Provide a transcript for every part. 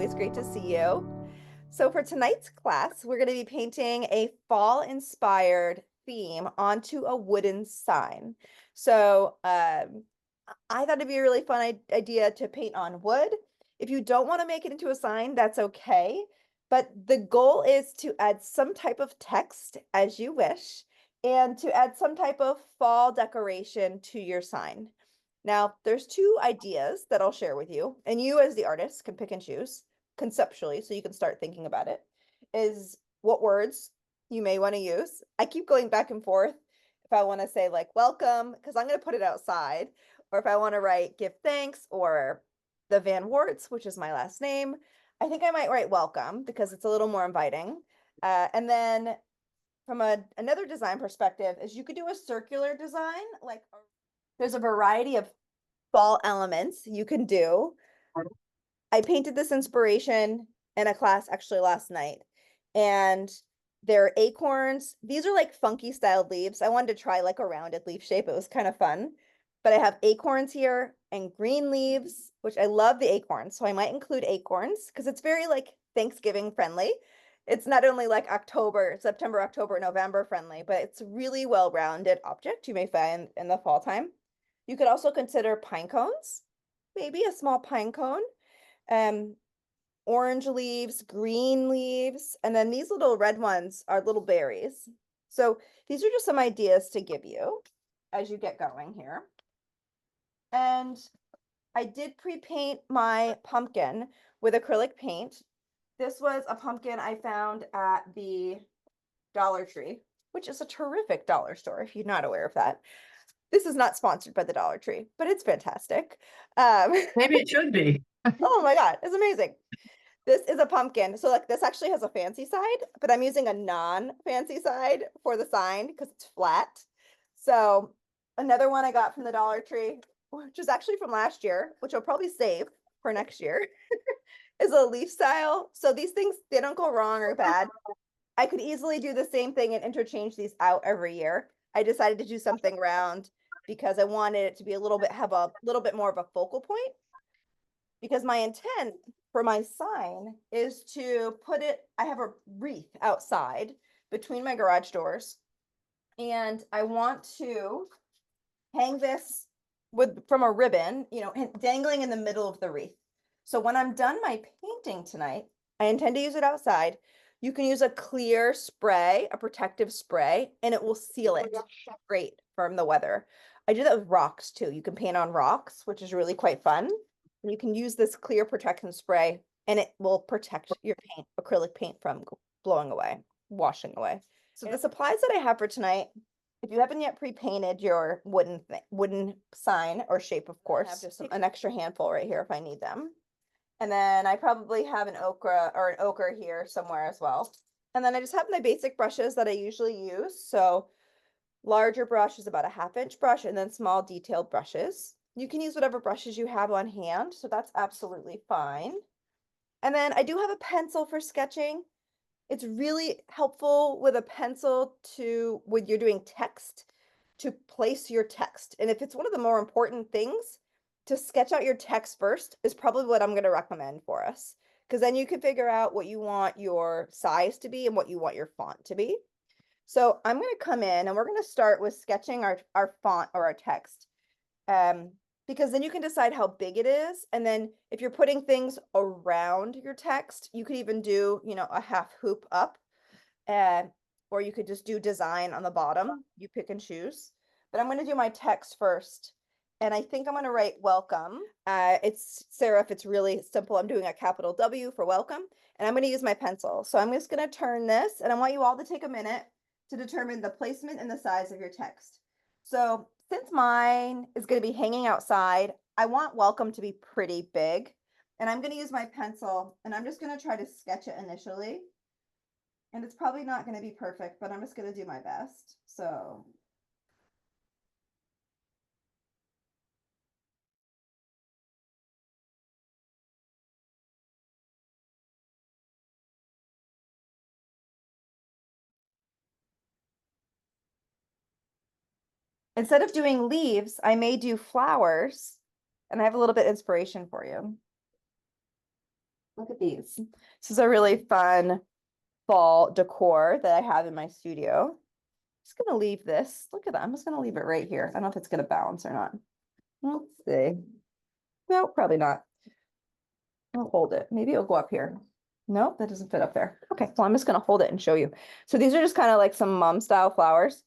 always great to see you. So for tonight's class, we're going to be painting a fall-inspired theme onto a wooden sign. So I thought it'd be a really fun idea to paint on wood. If you don't want to make it into a sign, that's okay. But the goal is to add some type of text as you wish and to add some type of fall decoration to your sign. Now, there's two ideas that I'll share with you, and you as the artist can pick and choose conceptually so you can start thinking about it, is what words you may want to use. I keep going back and forth if I want to say like welcome, because I'm going to put it outside, or if I want to write give thanks or the Van Warts, which is my last name. I think I might write welcome because it's a little more inviting. And then from another design perspective is you could do a circular design, like there's a variety of fall elements you can do. I painted this inspiration in a class actually last night, and they're acorns. These are like funky styled leaves. I wanted to try like a rounded leaf shape. It was kind of fun. But I have acorns here and green leaves, which I love the acorns. So I might include acorns because it's very like Thanksgiving friendly. It's not only like September, October, November friendly, but it's a really well-rounded object you may find in the fall time. You could also consider pine cones, maybe a small pine cone, um, orange leaves, green leaves, and then these little red ones are little berries. So these are just some ideas to give you as you get going here. And I did pre-paint my pumpkin with acrylic paint. This was a pumpkin I found at the Dollar Tree, which is a terrific dollar store if you're not aware of that. This is not sponsored by the Dollar Tree, but it's fantastic. Maybe it should be. Oh my God, it's amazing. This is a pumpkin. So like this actually has a fancy side, but I'm using a non-fancy side for the sign because it's flat. So another one I got from the Dollar Tree, which is actually from last year, which I'll probably save for next year, is a leaf style. So these things, they don't go wrong or bad. I could easily do the same thing and interchange these out every year. I decided to do something round because I wanted it to be have a little bit more of a focal point, because my intent for my sign is to put it, I have a wreath outside between my garage doors, and I want to hang this from a ribbon, dangling in the middle of the wreath. So when I'm done my painting tonight, I intend to use it outside. You can use a clear spray, a protective spray, and it will seal it great from the weather. I do that with rocks too. You can paint on rocks, which is really quite fun. And you can use this clear protection spray and it will protect your acrylic paint from blowing away, washing away. So the supplies that I have for tonight, if you haven't yet pre-painted your wooden sign or shape, of course, I have just an extra handful right here if I need them. And then I probably have an ochre here somewhere as well. And then I just have my basic brushes that I usually use. So larger brush is about a 1/2 inch brush, and then small detailed brushes. You can use whatever brushes you have on hand, so that's absolutely fine. And then I do have a pencil for sketching. It's really helpful with a pencil when you're doing text, to place your text. And if it's one of the more important things, to sketch out your text first is probably what I'm going to recommend for us. Because then you can figure out what you want your size to be and what you want your font to be. So I'm going to come in and we're going to start with sketching our font or our text. Because then you can decide how big it is. And then if you're putting things around your text, you could even do, a half hoop up, or you could just do design on the bottom. You pick and choose. But I'm going to do my text first. And I think I'm going to write welcome. It's serif. It's really simple. I'm doing a capital W for welcome. And I'm going to use my pencil. So I'm just going to turn this, and I want you all to take a minute to determine the placement and the size of your text. So since mine is going to be hanging outside, I want welcome to be pretty big. And I'm going to use my pencil, and I'm just going to try to sketch it initially. And it's probably not going to be perfect, but I'm just going to do my best. So instead of doing leaves, I may do flowers, and I have a little bit of inspiration for you. Look at these. This is a really fun fall decor that I have in my studio. Just gonna leave this. Look at that. I'm just gonna leave it right here. I don't know if it's gonna bounce or not. Let's see. No, probably not. I'll hold it. Maybe it'll go up here. Nope, that doesn't fit up there. Okay, well, I'm just gonna hold it and show you. So these are just kind of like some mom style flowers.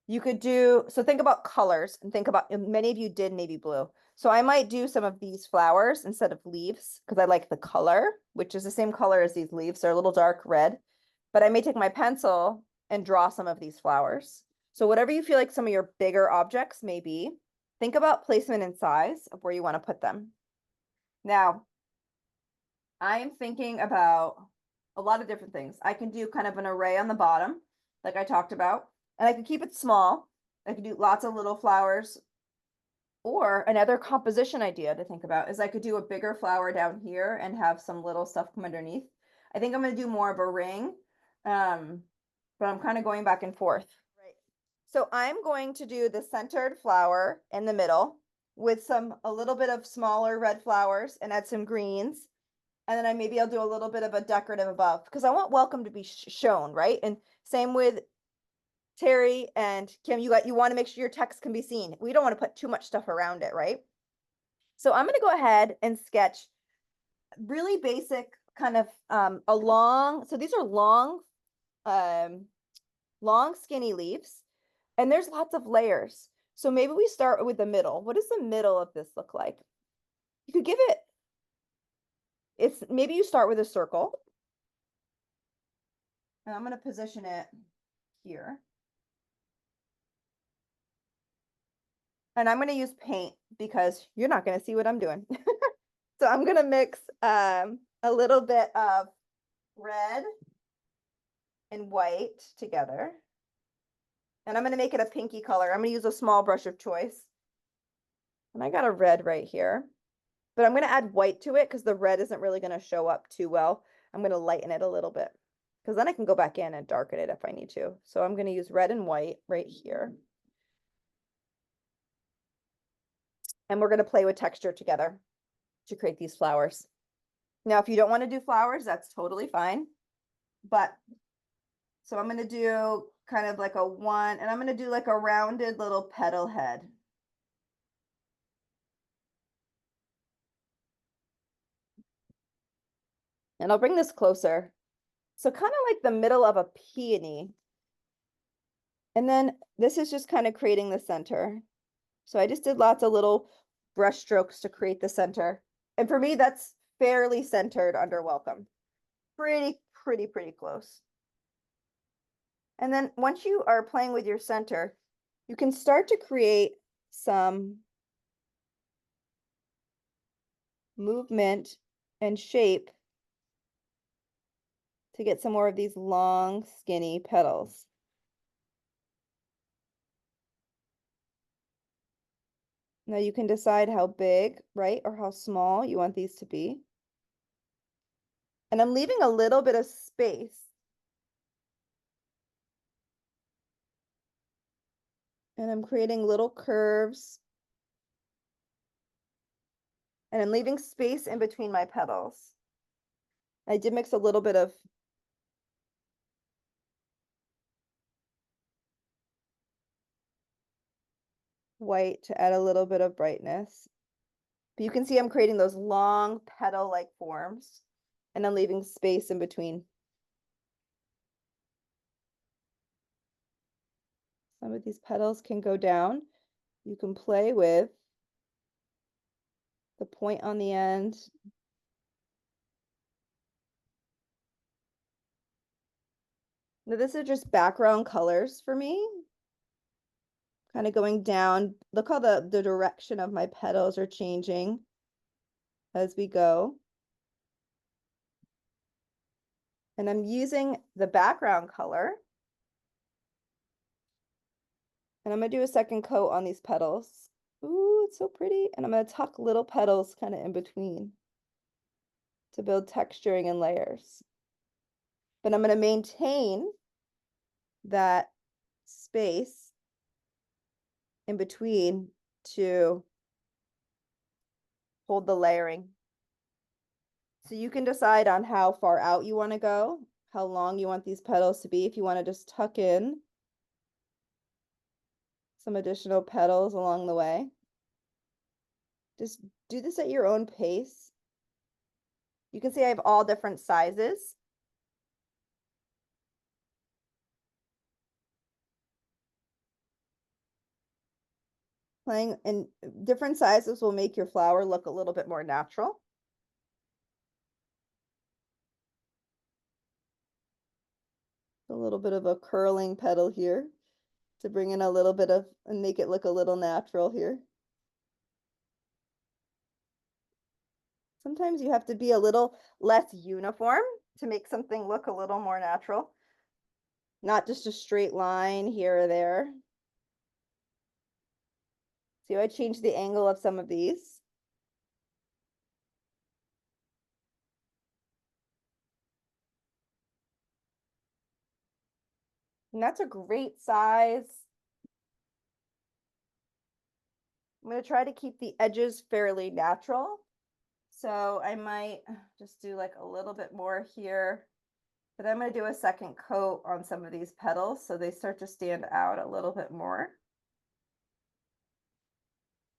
You could do, so think about colors and think about, many of you did navy blue. So I might do some of these flowers instead of leaves because I like the color, which is the same color as these leaves. They're a little dark red, but I may take my pencil and draw some of these flowers. So whatever you feel like some of your bigger objects may be, think about placement and size of where you want to put them. Now, I am thinking about a lot of different things. I can do kind of an array on the bottom, like I talked about, and I can keep it small. I can do lots of little flowers. Or another composition idea to think about is I could do a bigger flower down here and have some little stuff come underneath. I think I'm going to do more of a ring, but I'm kind of going back and forth. Right. So I'm going to do the centered flower in the middle with a little bit of smaller red flowers and add some greens. And then maybe I'll do a little bit of a decorative above because I want welcome to be shown, right? And same with Terry and Kim, you want to make sure your text can be seen. We don't want to put too much stuff around it, right? So I'm going to go ahead and sketch really basic kind of so these are long skinny leaves, and there's lots of layers. So maybe we start with the middle. What does the middle of this look like? You could give it's maybe you start with a circle. And I'm going to position it here. And I'm going to use paint because you're not going to see what I'm doing. So I'm going to mix a little bit of red and white together. And I'm going to make it a pinky color. I'm going to use a small brush of choice. And I got a red right here. But I'm going to add white to it because the red isn't really going to show up too well. I'm going to lighten it a little bit because then I can go back in and darken it if I need to. So I'm going to use red and white right here. And we're going to play with texture together to create these flowers. Now, if you don't want to do flowers, that's totally fine. But so I'm going to do kind of like a one, and I'm going to do like a rounded little petal head. And I'll bring this closer. So kind of like the middle of a peony. And then this is just kind of creating the center. So I just did lots of little brush strokes to create the center. And for me, that's fairly centered under welcome. Pretty close. And then once you are playing with your center, you can start to create some movement and shape to get some more of these long, skinny petals. Now you can decide how big, right, or how small you want these to be. And I'm leaving a little bit of space. And I'm creating little curves. And I'm leaving space in between my petals. I did mix a little bit of white to add a little bit of brightness. But you can see I'm creating those long petal-like forms, and I'm leaving space in between. Some of these petals can go down. You can play with the point on the end. Now this is just background colors for me. Kind of going down. Look how the direction of my petals are changing as we go. And I'm using the background color. And I'm going to do a second coat on these petals. Ooh, it's so pretty. And I'm going to tuck little petals kind of in between to build texturing and layers. But I'm going to maintain that space in between to hold the layering. So you can decide on how far out you want to go, how long you want these petals to be. If you want to just tuck in some additional petals along the way. Just do this at your own pace. You can see I have all different sizes. Playing in different sizes will make your flower look a little bit more natural. A little bit of a curling petal here to bring in a little bit of and make it look a little natural here. Sometimes you have to be a little less uniform to make something look a little more natural. Not just a straight line here or there. See how I changed the angle of some of these? And that's a great size. I'm going to try to keep the edges fairly natural. So I might just do like a little bit more here, but I'm going to do a second coat on some of these petals so they start to stand out a little bit more.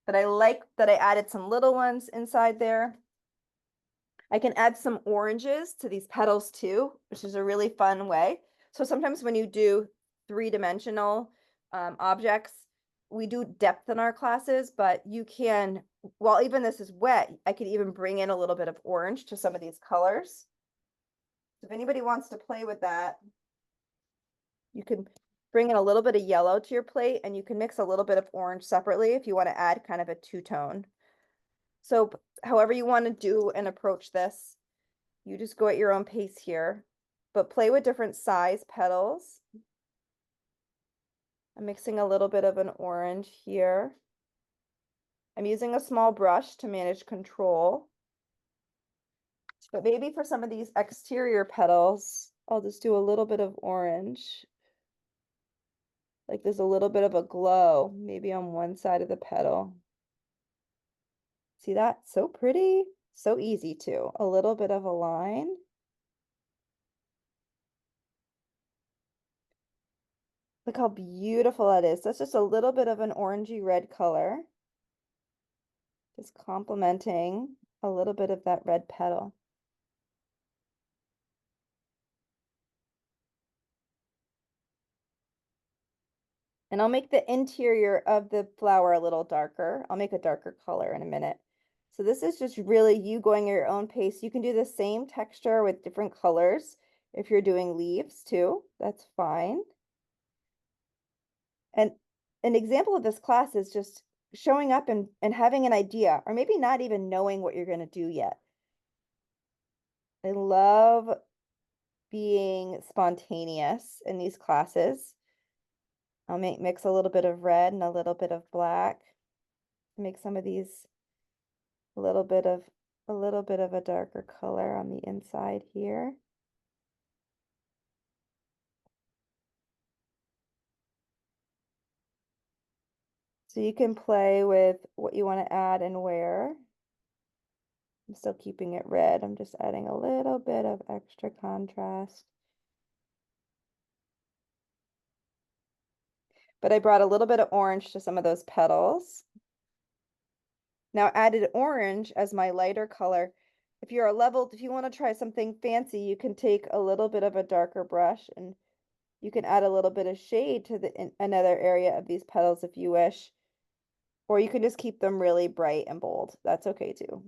But I like that I added some little ones inside there. I can add some oranges to these petals too, which is a really fun way. So sometimes when you do three-dimensional objects, we do depth in our classes, but you can, while even this is wet, I could even bring in a little bit of orange to some of these colors. So if anybody wants to play with that, you can bring in a little bit of yellow to your plate and you can mix a little bit of orange separately if you want to add kind of a two-tone. So however you want to do and approach this, you just go at your own pace here, but play with different size petals. I'm mixing a little bit of an orange here. I'm using a small brush to manage control. But maybe for some of these exterior petals, I'll just do a little bit of orange. Like there's a little bit of a glow, maybe on one side of the petal. See that? So pretty. So easy too. A little bit of a line. Look how beautiful that is. That's just a little bit of an orangey red color. Just complementing a little bit of that red petal. And I'll make the interior of the flower a little darker. I'll make a darker color in a minute. So this is just really you going at your own pace. You can do the same texture with different colors if you're doing leaves too. That's fine. And an example of this class is just showing up and having an idea, or maybe not even knowing what you're going to do yet. I love being spontaneous in these classes. I'll mix a little bit of red and a little bit of black. Make some of these a little bit of a darker color on the inside here. So you can play with what you want to add and where. I'm still keeping it red. I'm just adding a little bit of extra contrast. But I brought a little bit of orange to some of those petals. Now added orange as my lighter color. If you're if you want to try something fancy, you can take a little bit of a darker brush and you can add a little bit of shade to another area of these petals if you wish. Or you can just keep them really bright and bold. That's okay too.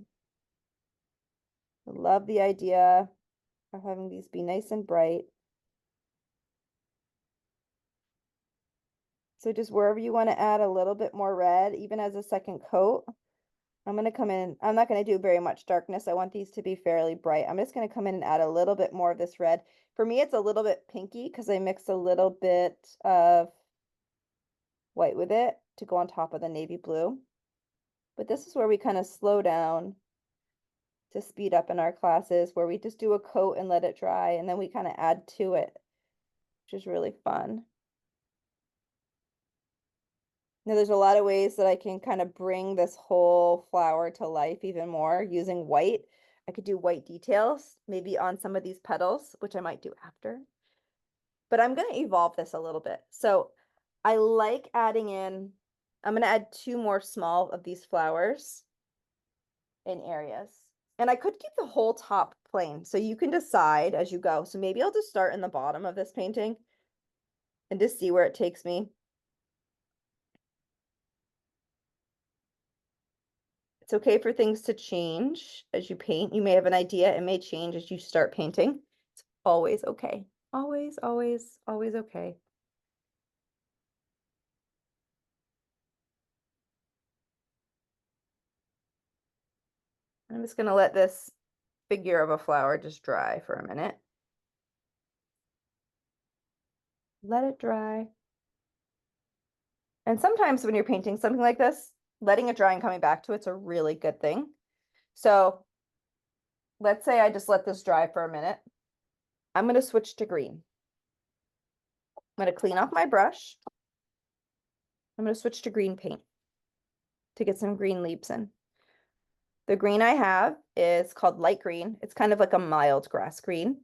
I love the idea of having these be nice and bright. So just wherever you want to add a little bit more red, even as a second coat, I'm going to come in. I'm not going to do very much darkness. I want these to be fairly bright. I'm just going to come in and add a little bit more of this red. For me, it's a little bit pinky because I mix a little bit of white with it to go on top of the navy blue. But this is where we kind of slow down to speed up in our classes, where we just do a coat and let it dry, and then we kind of add to it, which is really fun. Now, there's a lot of ways that I can kind of bring this whole flower to life even more using white. I could do white details, maybe on some of these petals, which I might do after. But I'm going to evolve this a little bit. So I like adding in, I'm going to add 2 more small of these flowers in areas. And I could keep the whole top plain, so you can decide as you go. So maybe I'll just start in the bottom of this painting and just see where it takes me. It's okay for things to change as you paint. You may have an idea, it may change as you start painting. It's always okay. Always, always, always okay. I'm just gonna let this figure of a flower just dry for a minute. Let it dry. And sometimes when you're painting something like this, letting it dry and coming back to it's a really good thing. So let's say I just let this dry for a minute. I'm going to switch to green. I'm going to clean off my brush. I'm going to switch to green paint to get some green leaves in. The green I have is called light green. It's kind of like a mild grass green.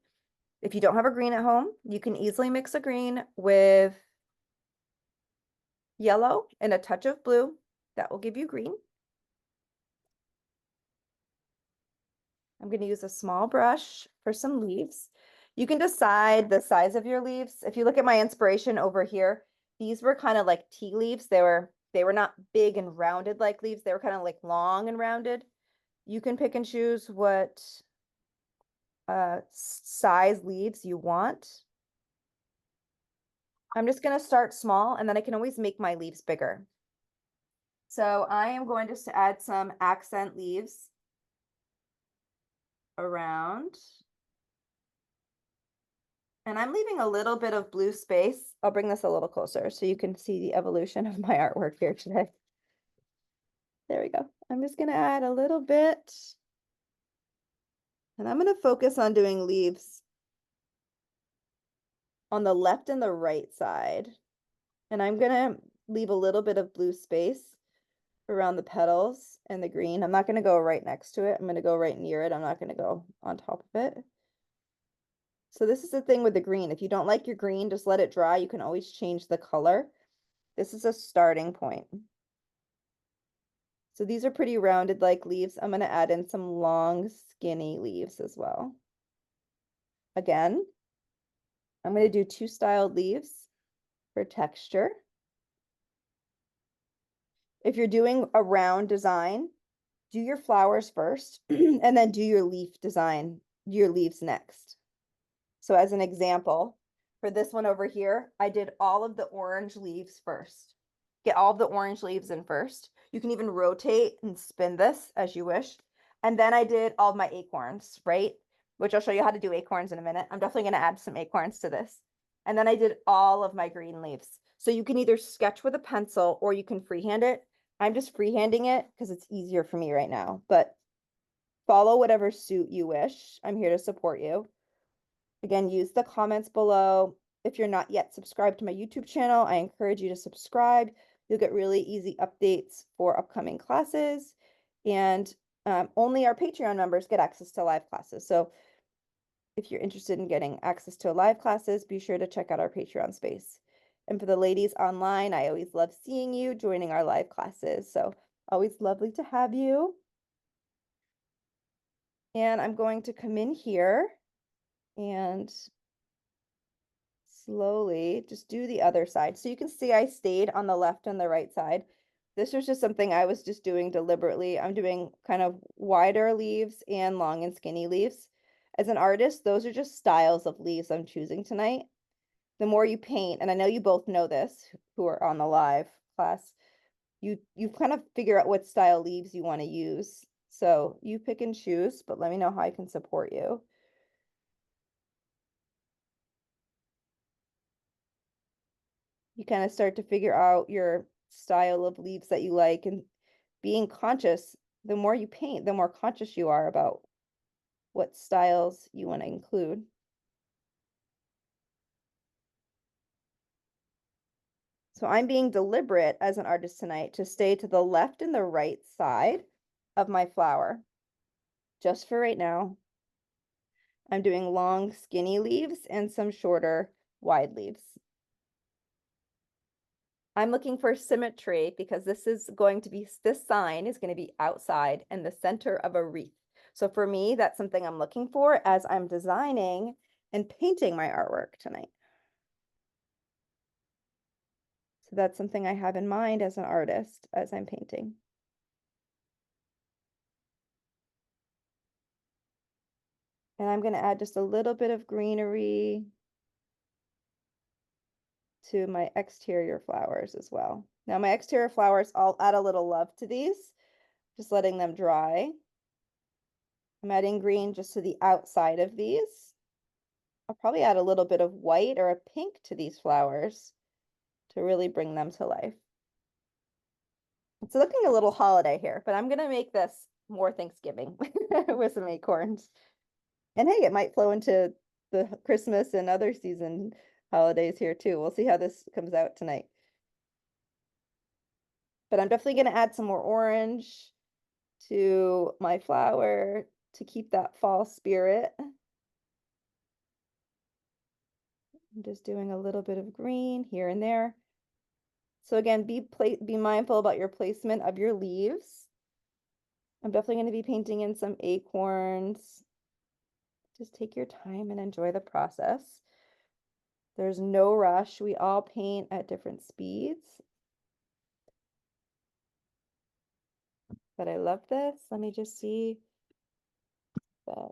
If you don't have a green at home, you can easily mix a green with yellow and a touch of blue. That will give you green. I'm going to use a small brush for some leaves. You can decide the size of your leaves. If you look at my inspiration over here, these were kind of like tea leaves. They were not big and rounded like leaves. They were kind of like long and rounded. You can pick and choose what size leaves you want. I'm just going to start small and then I can always make my leaves bigger. So I am going just to add some accent leaves around. And I'm leaving a little bit of blue space. I'll bring this a little closer so you can see the evolution of my artwork here today. There we go. I'm just going to add a little bit. And I'm going to focus on doing leaves on the left and the right side. And I'm going to leave a little bit of blue space around the petals and the green. I'm not going to go right next to it. I'm going to go right near it. I'm not going to go on top of it. So this is the thing with the green. If you don't like your green, just let it dry. You can always change the color. This is a starting point. So these are pretty rounded like leaves. I'm going to add in some long, skinny leaves as well. Again, I'm going to do 2 styled leaves for texture. If you're doing a round design, do your flowers first and then do your leaf design, your leaves next. So as an example, for this one over here, I did all of the orange leaves first. Get all of the orange leaves in first. You can even rotate and spin this as you wish. And then I did all of my acorns, right? Which I'll show you how to do acorns in a minute. I'm definitely going to add some acorns to this. And then I did all of my green leaves. So you can either sketch with a pencil or you can freehand it. I'm just freehanding it because it's easier for me right now. But follow whatever suit you wish. I'm here to support you. Again, use the comments below. If you're not yet subscribed to my YouTube channel, I encourage you to subscribe. You'll get really easy updates for upcoming classes. And only our Patreon members get access to live classes. So if you're interested in getting access to live classes, be sure to check out our Patreon space. And for the ladies online, I always love seeing you joining our live classes. So always lovely to have you. And I'm going to come in here and slowly just do the other side. So you can see I stayed on the left and the right side. This was just something I was just doing deliberately. I'm doing kind of wider leaves and long and skinny leaves. As an artist, those are just styles of leaves I'm choosing tonight. The more you paint, and I know you both know this who are on the live class, you kind of figure out what style leaves you want to use. So you pick and choose, but let me know how I can support you. You kind of start to figure out your style of leaves that you like, and being conscious, the more you paint, the more conscious you are about what styles you want to include. So I'm being deliberate as an artist tonight to stay to the left and the right side of my flower. just for right now, I'm doing long skinny leaves and some shorter wide leaves. I'm looking for symmetry because this sign is going to be outside in the center of a wreath. So for me, that's something I'm looking for as I'm designing and painting my artwork tonight. So that's something I have in mind as an artist as I'm painting. And I'm going to add just a little bit of greenery to my exterior flowers as well. Now my exterior flowers, I'll add a little love to these, just letting them dry. I'm adding green just to the outside of these. I'll probably add a little bit of white or a pink to these flowers to really bring them to life. It's looking a little holiday here, but I'm gonna make this more Thanksgiving with some acorns. And hey, it might flow into the Christmas and other season holidays here too. We'll see how this comes out tonight. But I'm definitely gonna add some more orange to my flower to keep that fall spirit. I'm just doing a little bit of green here and there. So again, be mindful about your placement of your leaves. I'm definitely going to be painting in some acorns. Just take your time and enjoy the process. There's no rush. We all paint at different speeds. But I love this. Let me just see that.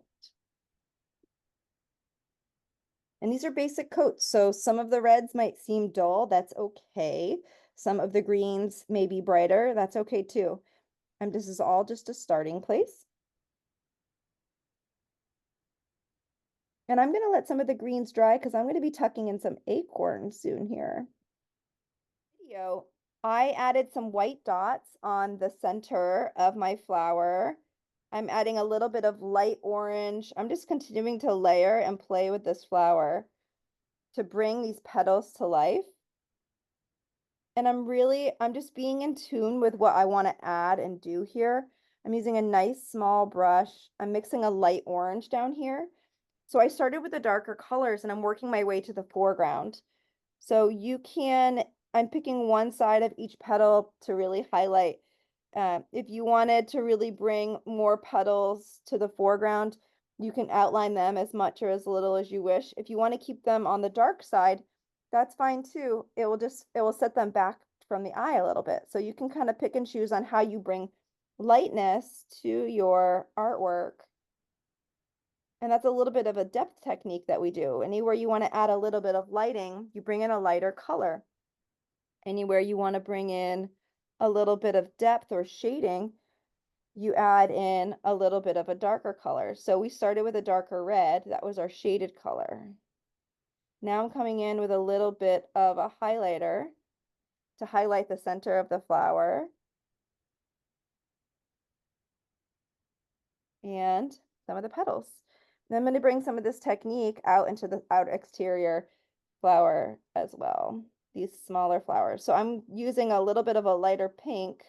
And these are basic coats. So some of the reds might seem dull. That's okay. Some of the greens may be brighter. That's okay too. And this is all just a starting place. And I'm going to let some of the greens dry because I'm going to be tucking in some acorns soon here. I added some white dots on the center of my flower. I'm adding a little bit of light orange. I'm just continuing to layer and play with this flower to bring these petals to life. And I'm just being in tune with what I want to add and do here. I'm using a nice small brush. I'm mixing a light orange down here. So I started with the darker colors and I'm working my way to the foreground. So I'm picking one side of each petal to really highlight. If you wanted to really bring more petals to the foreground, you can outline them as much or as little as you wish. If you want to keep them on the dark side, that's fine too. It will set them back from the eye a little bit. So you can kind of pick and choose on how you bring lightness to your artwork. And that's a little bit of a depth technique that we do. Anywhere you want to add a little bit of lighting, you bring in a lighter color. Anywhere you want to bring in a little bit of depth or shading, you add in a little bit of a darker color. So we started with a darker red. That was our shaded color. Now I'm coming in with a little bit of a highlighter to highlight the center of the flower. And some of the petals. Then I'm going to bring some of this technique out into the outer exterior flower as well, these smaller flowers. So I'm using a little bit of a lighter pink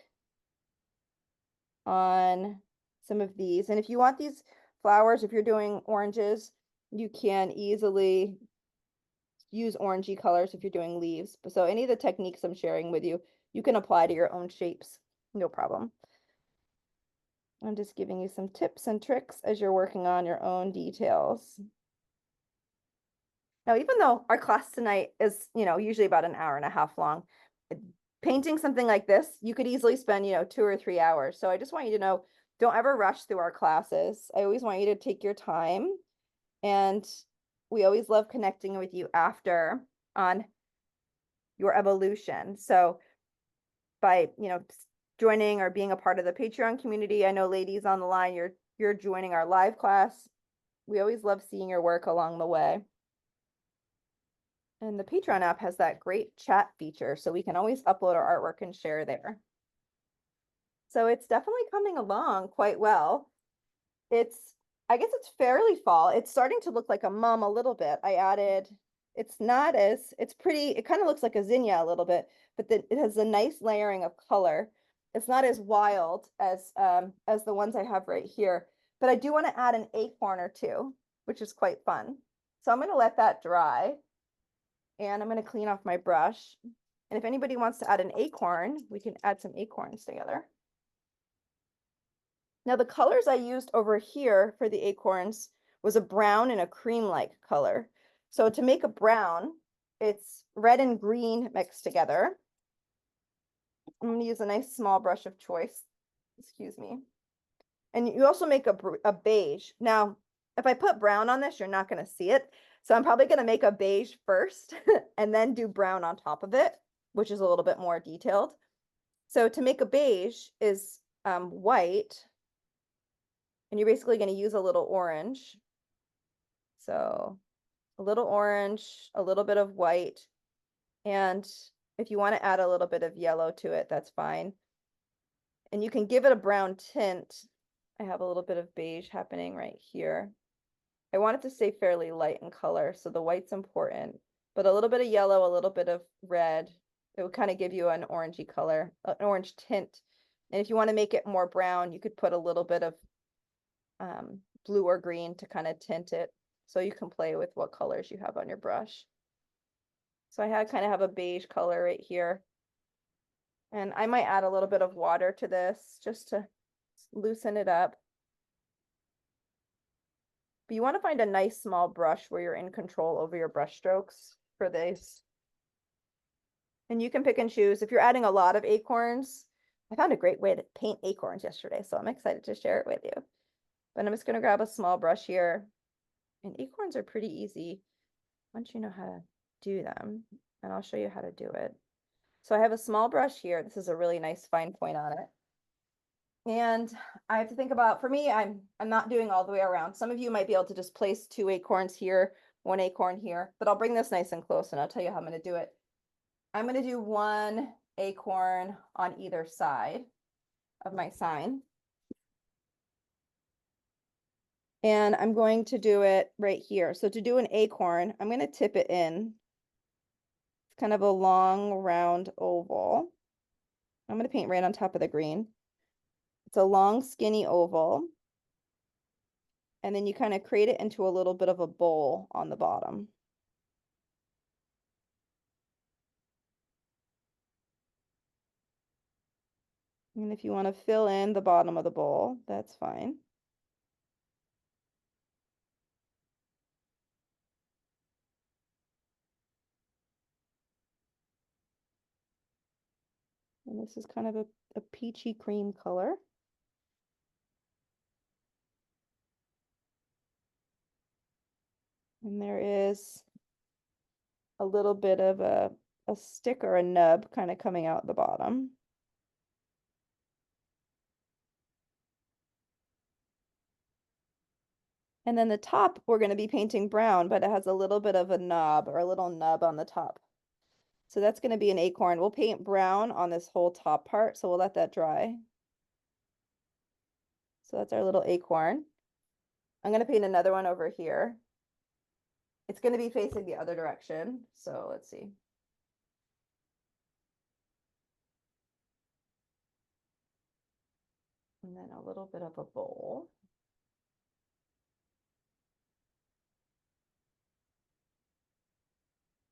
on some of these. And if you want these flowers, if you're doing oranges, you can easily use orangey colors if you're doing leaves. So any of the techniques I'm sharing with you, you can apply to your own shapes, no problem. I'm just giving you some tips and tricks as you're working on your own details. Now, even though our class tonight is, usually about an hour and a half long, painting something like this, you could easily spend, 2 or 3 hours. So I just want you to know, don't ever rush through our classes. I always want you to take your time. And we always love connecting with you after on your evolution. So by, joining or being a part of the Patreon community, I know ladies on the line, you're joining our live class. We always love seeing your work along the way. And the Patreon app has that great chat feature, so we can always upload our artwork and share there. So it's definitely coming along quite well. I guess it's fairly fall. It's starting to look like a mum a little bit. It's pretty, it kind of looks like a zinnia a little bit, but then it has a nice layering of color. It's not as wild as the ones I have right here, but I do want to add an acorn or two, which is quite fun. So I'm going to let that dry and I'm going to clean off my brush. And if anybody wants to add an acorn, we can add some acorns together. Now the colors I used over here for the acorns was a brown and a cream-like color. So to make a brown, it's red and green mixed together. I'm going to use a nice small brush of choice. Excuse me. And you also make a beige. Now, if I put brown on this, you're not going to see it. So I'm probably going to make a beige first and then do brown on top of it, which is a little bit more detailed. So to make a beige is white. And you're basically going to use a little orange. So a little orange, a little bit of white. And if you want to add a little bit of yellow to it, that's fine. And you can give it a brown tint. I have a little bit of beige happening right here. I want it to stay fairly light in color, so the white's important, but a little bit of yellow, a little bit of red. It would kind of give you an orangey color, an orange tint. And if you want to make it more brown, you could put a little bit of blue or green to kind of tint it. So you can play with what colors you have on your brush. So I kind of have a beige color right here. And I might add a little bit of water to this just to loosen it up. But you want to find a nice small brush where you're in control over your brush strokes for this. And you can pick and choose. If you're adding a lot of acorns, I found a great way to paint acorns yesterday, so I'm excited to share it with you. But I'm just going to grab a small brush here. And acorns are pretty easy once you know how to do them. And I'll show you how to do it. So I have a small brush here. This is a really nice fine point on it. And I have to think about, for me, I'm not doing all the way around. Some of you might be able to just place 2 acorns here, 1 acorn here, but I'll bring this nice and close and I'll tell you how I'm going to do it. I'm going to do 1 acorn on either side of my sign. And I'm going to do it right here. So to do an acorn, I'm going to tip it in. It's kind of a long round oval. I'm going to paint right on top of the green. It's a long skinny oval. And then you kind of create it into a little bit of a bowl on the bottom. And if you want to fill in the bottom of the bowl, that's fine. And this is kind of a peachy cream color. And there is a little bit of a stick or a nub kind of coming out the bottom. And then the top, we're going to be painting brown, but it has a little bit of a knob or a little nub on the top. So that's going to be an acorn. We'll paint brown on this whole top part, so we'll let that dry. So that's our little acorn. I'm going to paint another one over here. It's going to be facing the other direction. So let's see. And then a little bit of a bowl.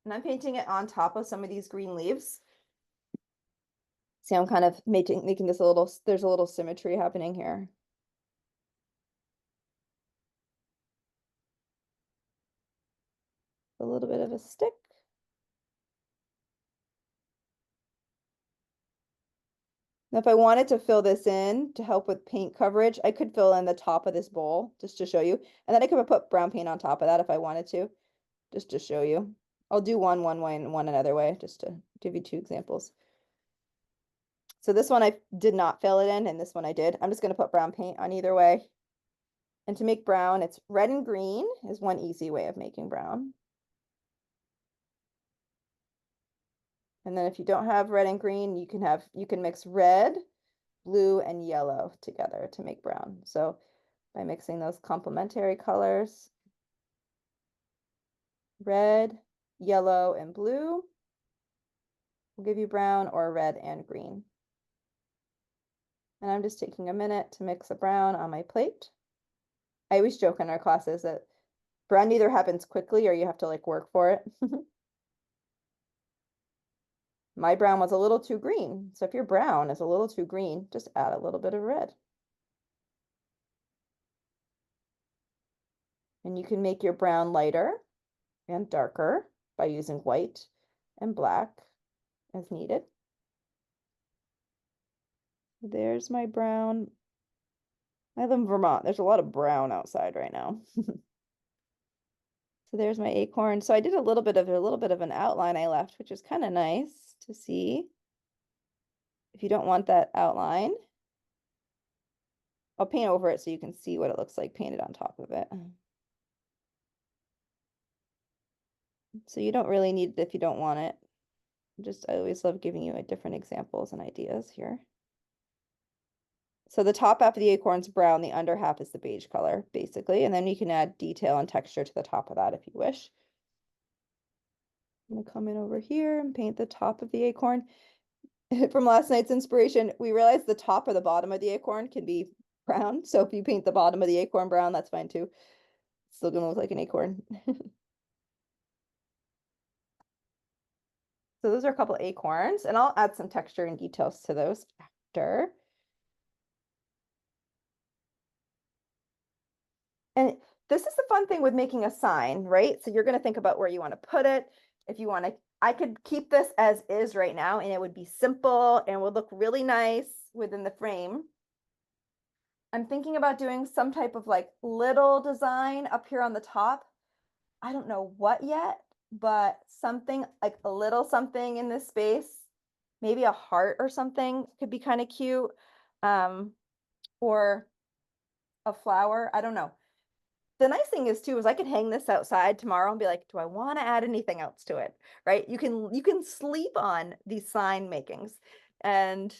And I'm painting it on top of some of these green leaves. See, I'm kind of making this a little, there's a little symmetry happening here. A little bit of a stick. Now, if I wanted to fill this in to help with paint coverage, I could fill in the top of this bowl just to show you. And then I could put brown paint on top of that if I wanted to, just to show you. I'll do one way and one another way, just to give you 2 examples. So this one I did not fill it in, and this one I did. I'm just going to put brown paint on either way. And to make brown, it's red and green is one easy way of making brown. And then if you don't have red and green, you can mix red, blue, and yellow together to make brown. So by mixing those complementary colors, red, yellow, and blue will give you brown, or red and green. And I'm just taking a minute to mix the brown on my plate. I always joke in our classes that brown either happens quickly or you have to like work for it. My brown was a little too green. So if your brown is a little too green, just add a little bit of red. And you can make your brown lighter and darker by using white and black as needed. There's my brown. I live in Vermont. There's a lot of brown outside right now. So there's my acorn. So I did a little bit of an outline I left, which is kind of nice to see. If you don't want that outline, I'll paint over it so you can see what it looks like painted on top of it. So you don't really need it if you don't want it. I always love giving you different examples and ideas here. So the top half of the acorn's brown, the under half is the beige color, basically. And then you can add detail and texture to the top of that if you wish. I'm gonna come in over here and paint the top of the acorn. From last night's inspiration, we realized the top or the bottom of the acorn can be brown. So if you paint the bottom of the acorn brown, that's fine too. It's still gonna look like an acorn. So those are a couple acorns, and I'll add some texture and details to those after. And this is the fun thing with making a sign, right? So you're going to think about where you want to put it. If you want to, I could keep this as is right now, and it would be simple and would look really nice within the frame. I'm thinking about doing some type of like little design up here on the top. I don't know what yet, but something like a little something in this space, maybe a heart or something could be kind of cute. Or a flower. I don't know. The nice thing is too is I could hang this outside tomorrow and be like, do I want to add anything else to it? Right? You can sleep on these sign makings and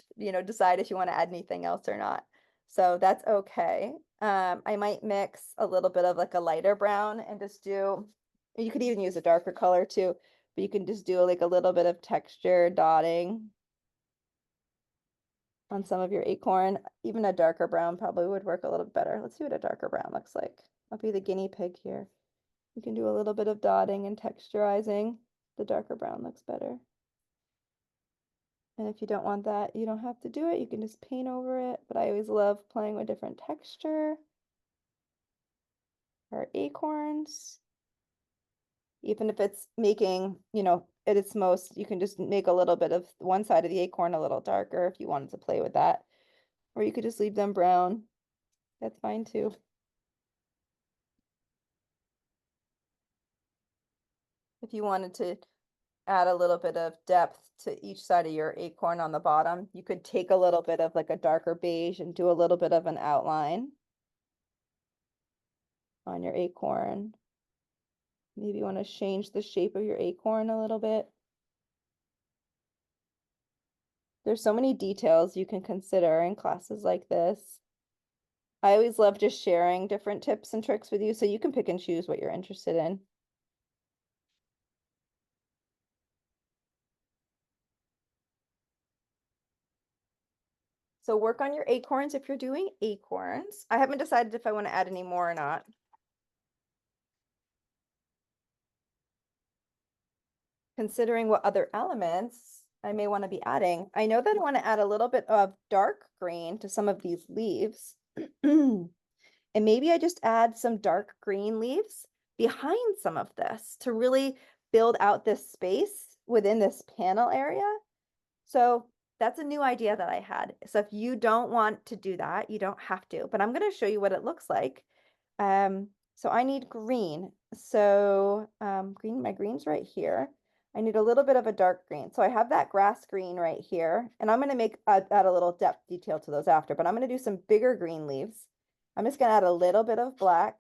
decide if you want to add anything else or not. So that's okay. I might mix a little bit of like a lighter brown and just do, you could even use a darker color too, but you can just do like a little bit of texture dotting on some of your acorn. Even a darker brown probably would work a little better. Let's see what a darker brown looks like. I'll be the guinea pig here. You can do a little bit of dotting and texturizing. The darker brown looks better. And if you don't want that, you don't have to do it. You can just paint over it. But I always love playing with different texture. Our acorns. Even if it's making, at its most, you can just make a little bit of one side of the acorn a little darker if you wanted to play with that. Or you could just leave them brown. That's fine too. If you wanted to add a little bit of depth to each side of your acorn on the bottom, you could take a little bit of like a darker beige and do a little bit of an outline on your acorn. Maybe you want to change the shape of your acorn a little bit. There's so many details you can consider in classes like this. I always love just sharing different tips and tricks with you so you can pick and choose what you're interested in. So work on your acorns if you're doing acorns. I haven't decided if I want to add any more or not. Considering what other elements I may want to be adding. I know that I want to add a little bit of dark green to some of these leaves. And maybe I just add some dark green leaves behind some of this to really build out this space within this panel area. So that's a new idea that I had. So if you don't want to do that, you don't have to, but I'm going to show you what it looks like. So I need green. So my green's right here. I need a little bit of a dark green. So I have that grass green right here, and I'm going to add a little depth detail to those after, but I'm going to do some bigger green leaves. I'm just going to add a little bit of black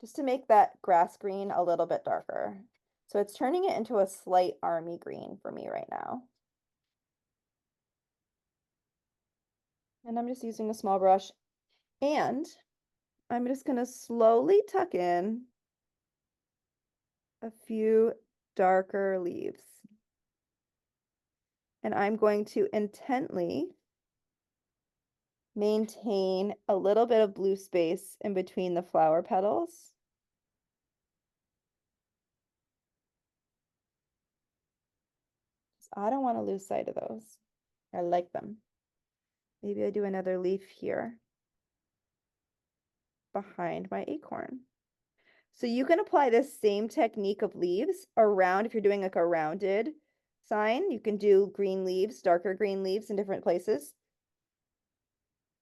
just to make that grass green a little bit darker. So it's turning it into a slight army green for me right now. And I'm just using a small brush, and I'm just going to slowly tuck in a few darker leaves. And I'm going to intently maintain a little bit of blue space in between the flower petals. I don't want to lose sight of those. I like them. Maybe I do another leaf here behind my acorn. So you can apply this same technique of leaves around if you're doing like a rounded sign. You can do green leaves, darker green leaves in different places.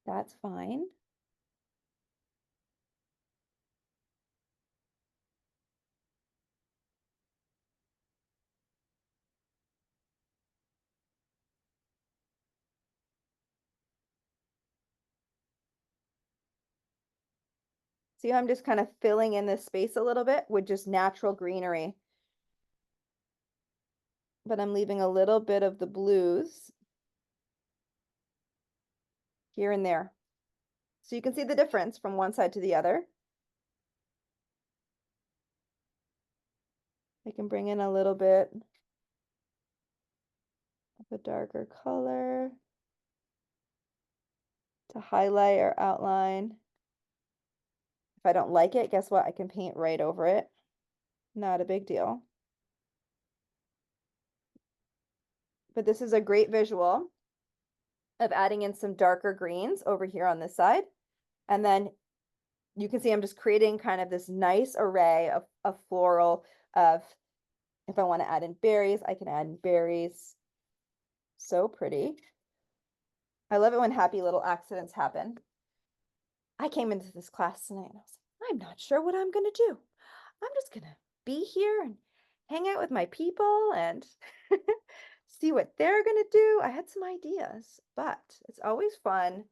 That's fine. See how I'm just kind of filling in this space a little bit with just natural greenery. But I'm leaving a little bit of the blues here and there. So you can see the difference from one side to the other. I can bring in a little bit of a darker color to highlight or outline. If I don't like it, guess what? I can paint right over it. Not a big deal. But this is a great visual of adding in some darker greens over here on this side. And then you can see I'm just creating kind of this nice array of floral of, if I want to add in berries, I can add in berries. So pretty. I love it when happy little accidents happen. I came into this class tonight and I was like, I'm not sure what I'm going to do. I'm just going to be here and hang out with my people and see what they're going to do. I had some ideas, but it's always fun to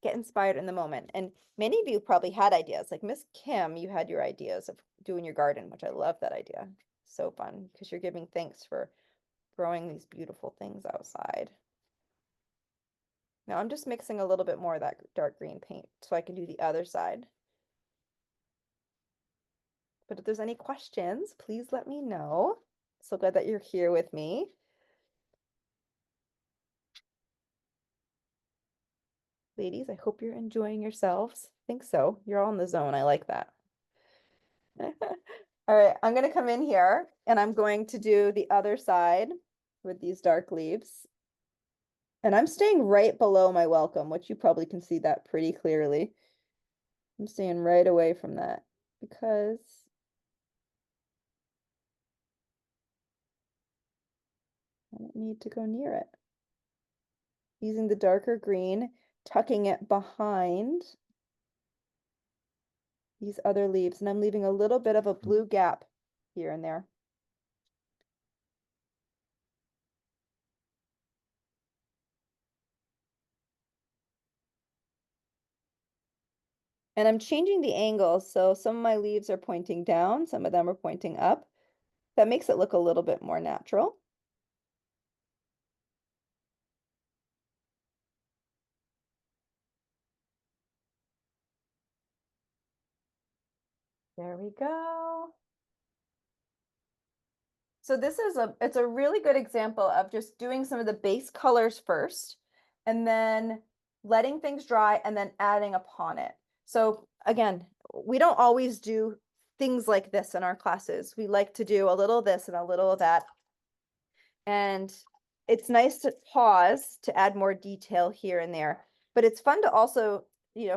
get inspired in the moment. And many of you probably had ideas. Like Miss Kim, you had your ideas of doing your garden, which I love that idea. So fun because you're giving thanks for growing these beautiful things outside. Now I'm just mixing a little bit more of that dark green paint so I can do the other side. But if there's any questions, please let me know. So glad that you're here with me. Ladies, I hope you're enjoying yourselves. I think so. You're all in the zone. I like that. All right, I'm going to come in here and I'm going to do the other side with these dark leaves. And I'm staying right below my welcome, which you probably can see that pretty clearly. I'm staying right away from that because I don't need to go near it. Using the darker green, tucking it behind these other leaves, and I'm leaving a little bit of a blue gap here and there. And I'm changing the angle, so some of my leaves are pointing down, some of them are pointing up. That makes it look a little bit more natural. There we go. So this is it's a really good example of just doing some of the base colors first and then letting things dry and then adding upon it. So again, we don't always do things like this in our classes. We like to do a little of this and a little of that. And it's nice to pause to add more detail here and there. But it's fun to also,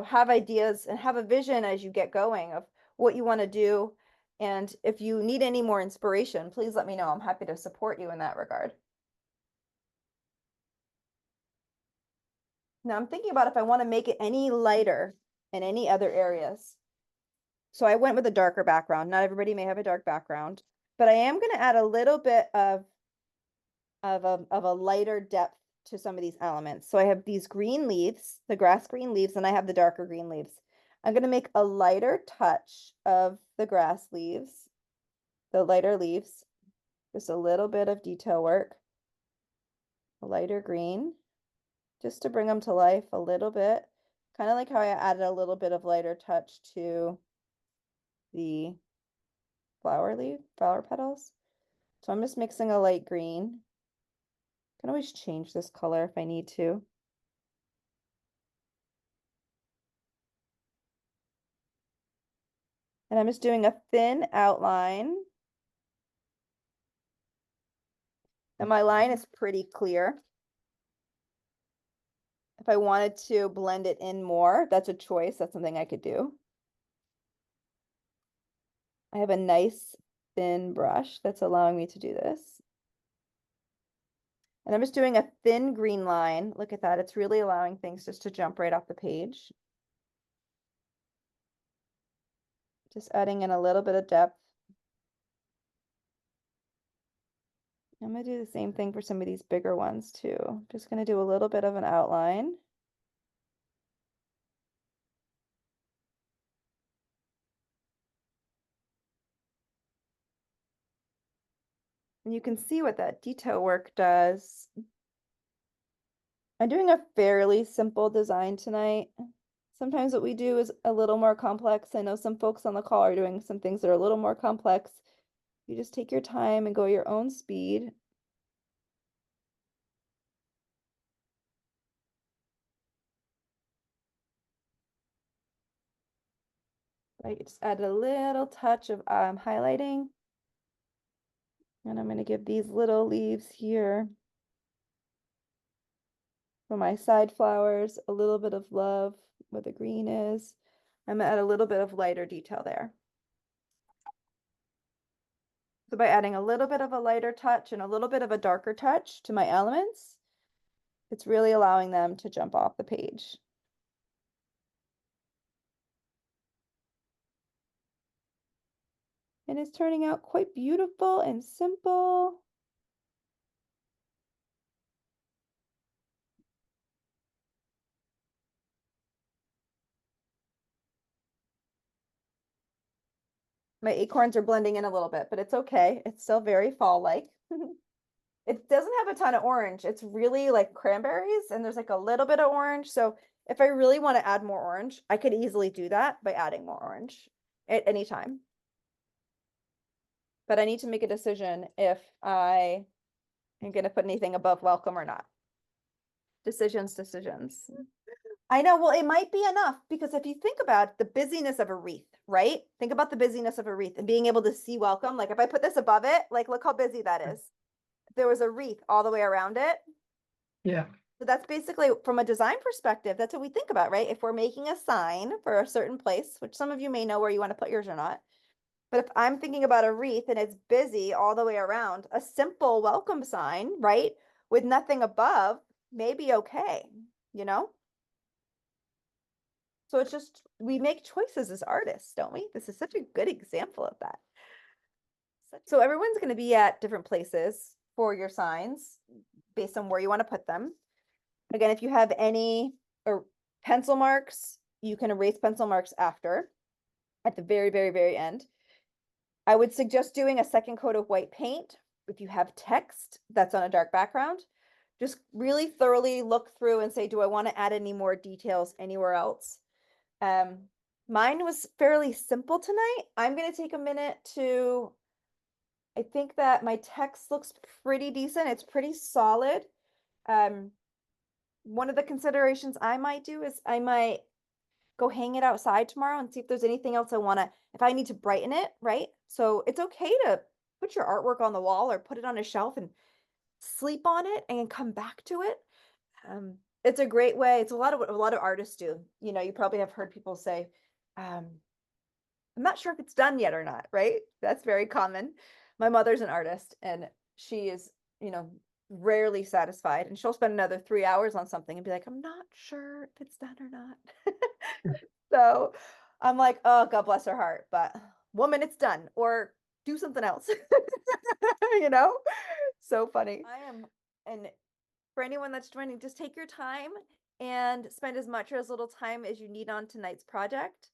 have ideas and have a vision as you get going of what you want to do. And if you need any more inspiration, please let me know. I'm happy to support you in that regard. Now I'm thinking about if I want to make it any lighter in any other areas. So I went with a darker background. Not everybody may have a dark background, but I am going to add a little bit of a lighter depth to some of these elements. So I have these green leaves, the grass green leaves, and I have the darker green leaves. I'm going to make a lighter touch of the grass leaves, the lighter leaves, just a little bit of detail work, a lighter green, just to bring them to life a little bit. Kind of like how I added a little bit of lighter touch to the flower petals. So I'm just mixing a light green. Can always change this color if I need to. And I'm just doing a thin outline. And my line is pretty clear. If I wanted to blend it in more, that's a choice. That's something I could do. I have a nice thin brush that's allowing me to do this. And I'm just doing a thin green line. Look at that. It's really allowing things just to jump right off the page. Just adding in a little bit of depth. I'm going to do the same thing for some of these bigger ones too. Just going to do a little bit of an outline. And you can see what that detail work does. I'm doing a fairly simple design tonight. Sometimes what we do is a little more complex. I know some folks on the call are doing some things that are a little more complex. You just take your time and go your own speed. Right, just add a little touch of highlighting. And I'm going to give these little leaves here for my side flowers a little bit of love where the green is. I'm going to add a little bit of lighter detail there. So by adding a little bit of a lighter touch and a little bit of a darker touch to my elements, it's really allowing them to jump off the page. And it's turning out quite beautiful and simple. My acorns are blending in a little bit, but it's okay. It's still very fall-like. It doesn't have a ton of orange. It's really like cranberries and there's like a little bit of orange. So if I really want to add more orange, I could easily do that by adding more orange at any time. But I need to make a decision if I am going to put anything above welcome or not. Decisions. I know, well, it might be enough because if you think about the busyness of a wreath, right? Think about the busyness of a wreath and being able to see welcome. Like if I put this above it, like look how busy that is. If there was a wreath all the way around it. Yeah. So that's basically from a design perspective, that's what we think about, right? If we're making a sign for a certain place, which some of you may know where you want to put yours or not. But if I'm thinking about a wreath and it's busy all the way around, a simple welcome sign, right? With nothing above may be okay, you know? So it's just, we make choices as artists, don't we? This is such a good example of that. So everyone's going to be at different places for your signs based on where you want to put them. Again, if you have any or pencil marks, you can erase pencil marks after at the very, very, very end. I would suggest doing a second coat of white paint if you have text that's on a dark background. Just really thoroughly look through and say, do I want to add any more details anywhere else? Mine was fairly simple tonight. I'm going to take a minute to, I think that my text looks pretty decent. It's pretty solid. One of the considerations I might do is I might go hang it outside tomorrow and see if there's anything else I want to, if I need to brighten it, right? So it's okay to put your artwork on the wall or put it on a shelf and sleep on it and come back to it. It's a great way. It's a lot of what a lot of artists do. You know, you probably have heard people say, I'm not sure if it's done yet or not, right? That's very common. My mother's an artist and she is, you know, rarely satisfied and she'll spend another 3 hours on something and be like, I'm not sure if it's done or not. So I'm like, oh, God bless her heart, but woman, it's done or do something else, you know? So funny. I am, and for anyone that's joining, just take your time and spend as much or as little time as you need on tonight's project.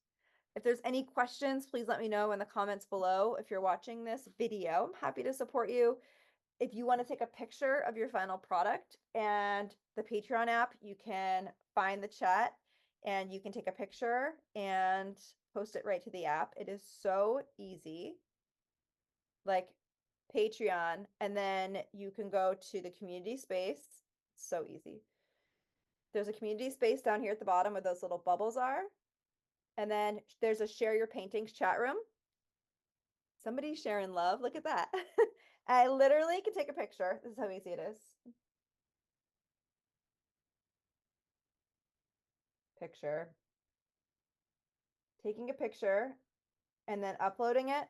If there's any questions, please let me know in the comments below. If you're watching this video, I'm happy to support you. If you want to take a picture of your final product and the Patreon app, you can find the chat and you can take a picture and post it right to the app. It is so easy. Like Patreon, and then you can go to the community space. It's so easy. There's a community space down here at the bottom where those little bubbles are. And then there's a share your paintings chat room. Somebody's sharing love. Look at that. I literally can take a picture. This is how easy it is. Picture. Taking a picture and then uploading it,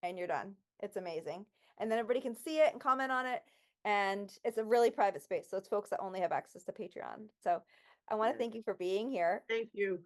and you're done. It's amazing. And then everybody can see it and comment on it. And it's a really private space. So it's folks that only have access to Patreon. So I want to thank you for being here. Thank you.